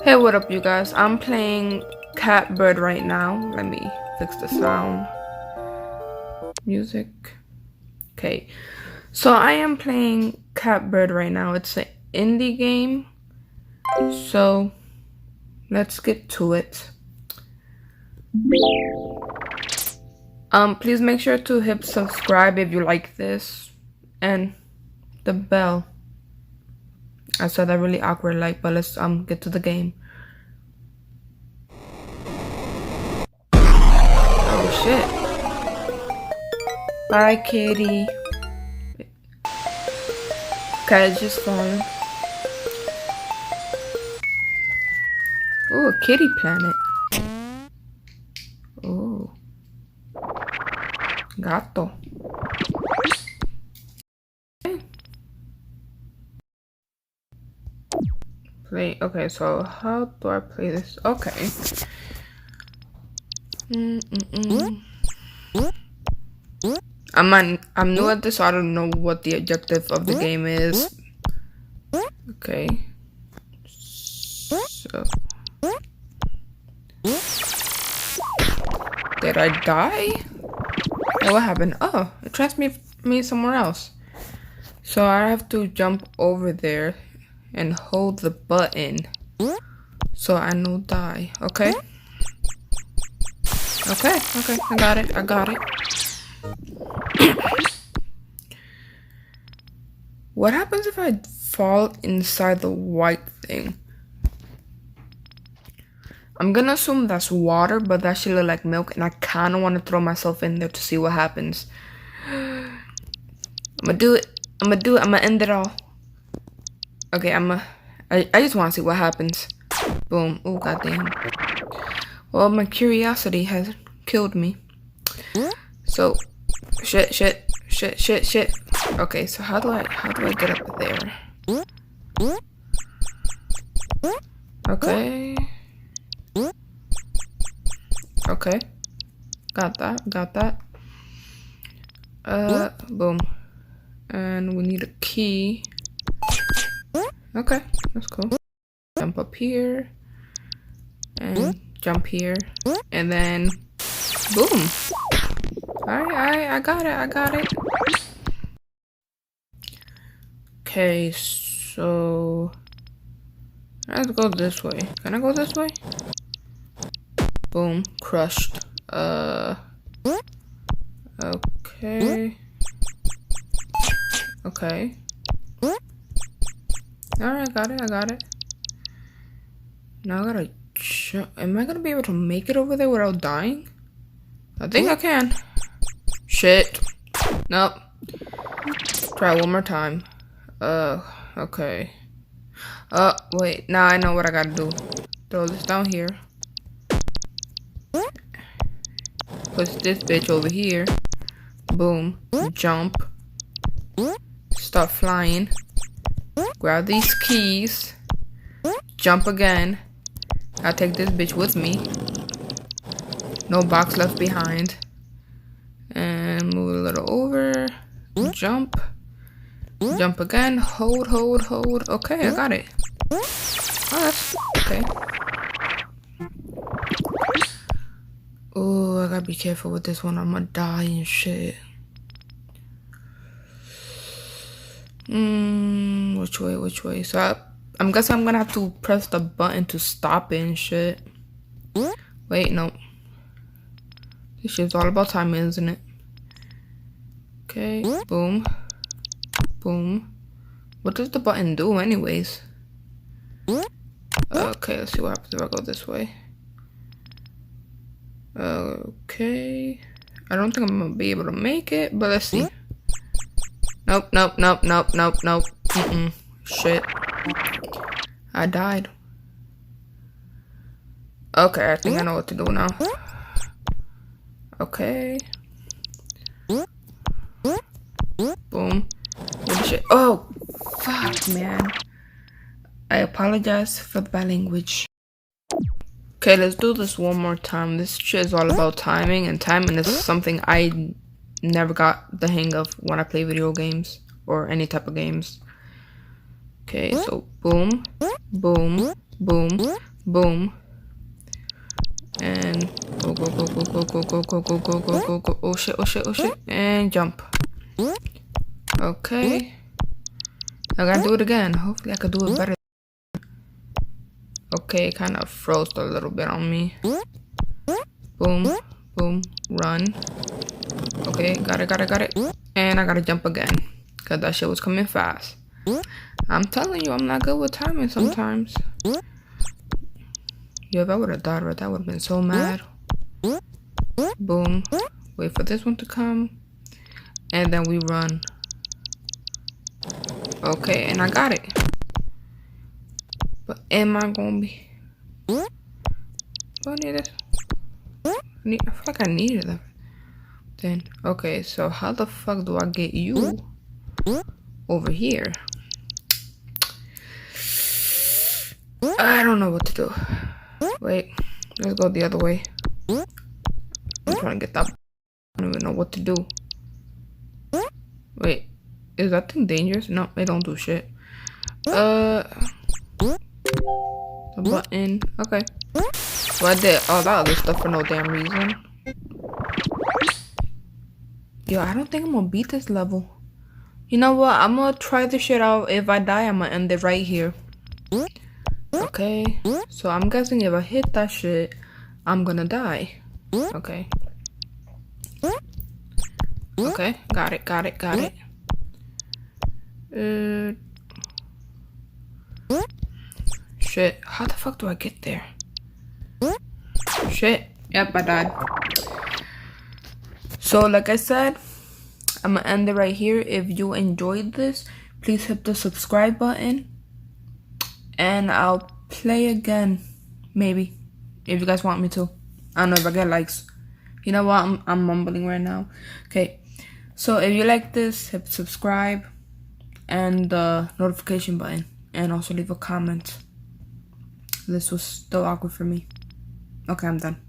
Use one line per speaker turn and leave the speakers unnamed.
Hey, what up, you guys? I'm playing Catbird right now. Let me fix the sound. Music. Okay. So I am playing Catbird right now. It's an indie game. So let's get to it. Please make sure to hit subscribe if you like this. And the bell. I said that really awkward like, but let's get to the game. Oh shit. Bye, kitty. Okay, it's just falling. Oh, a kitty planet. Oh. Gato. Okay. Play. Okay, so how do I play this? Okay. I'm new at this, so I don't know what the objective of the game is. Okay. So. Did I die? Hey, what happened? Oh, it transferred me somewhere else. So I have to jump over there and hold the button. So I no die. Okay. Okay, I got it. What happens if I fall inside the white thing? I'm gonna assume that's water, but that should look like milk, and I kinda wanna throw myself in there to see what happens. I'm gonna do it, I'm gonna end it all. Okay, I just wanna see what happens. Boom, oh goddamn. Well, my curiosity has killed me. So, shit. Okay, so how do I get up there? Okay. Okay. Got that. Boom. And we need a key. Okay, that's cool. Jump up here. And jump here. And then boom. Alright, I got it. Okay, so let's go this way. Can I go this way? Boom, crushed. Okay. Alright, I got it. Now I gotta am I gonna be able to make it over there without dying? I think I can. Shit. Nope. Try one more time. Okay. Wait. Now I know what I gotta do. Throw this down here. Push this bitch over here. Boom. Jump. Start flying. Grab these keys. Jump again. I'll take this bitch with me. No box left behind. And move a little over. Jump. Jump again. Hold. Okay, I got it. Oh, that's okay. Oh, I gotta be careful with this one. I'm gonna die and shit. Which way? So I'm guessing I'm gonna have to press the button to stop it and shit. Wait, no. This shit's all about timing, isn't it? Okay, boom. What does the button do anyways? Okay, let's see what happens if I go this way. Okay. I don't think I'm gonna be able to make it, but let's see. Nope. Shit. I died. Okay, I think I know what to do now. Okay. Boom. Holy shit. Oh, fuck, man. I apologize for the bad language. Okay, let's do this one more time. This shit is all about timing, and timing is something I never got the hang of when I play video games or any type of games. Okay, so boom, boom, boom, Boom. And go, go, go, go, go, go, go, go, go, go, go, go, go. Oh shit, oh shit, oh shit. And jump. Okay. I gotta do it again. Hopefully I could do it better. Okay, it kind of froze a little bit on me. Boom, boom, run. Okay, got it, got it, got it. And I gotta jump again. Cause that shit was coming fast. I'm telling you, I'm not good with timing sometimes. Yo, if I would have died right, I would have been so mad. Boom. Wait for this one to come. And then we run. Okay, and I got it. But am I gonna be... Do I need this? I feel like I needed that. Then, okay, so how the fuck do I get you over here? I don't know what to do. Wait, let's go the other way. I'm trying to get that. I don't even know what to do. Wait, is that thing dangerous? No, it don't do shit. The button. Okay. So I did all that other stuff for no damn reason. Yo, I don't think I'm gonna beat this level. You know what? I'm gonna try this shit out. If I die, I'm gonna end it right here. Okay. So I'm guessing if I hit that shit, I'm gonna die. Okay. Okay. Got it. Got it. Got it. Shit. How the fuck do I get there? Shit. Yep, I died. So like I said, I'm gonna end it right here. If you enjoyed this, please hit the subscribe button. And I'll play again. Maybe. If you guys want me to. I don't know if I get likes. You know what? I'm mumbling right now. Okay. So if you like this, hit subscribe. And the notification button. And also leave a comment. This was still awkward for me. Okay, I'm done.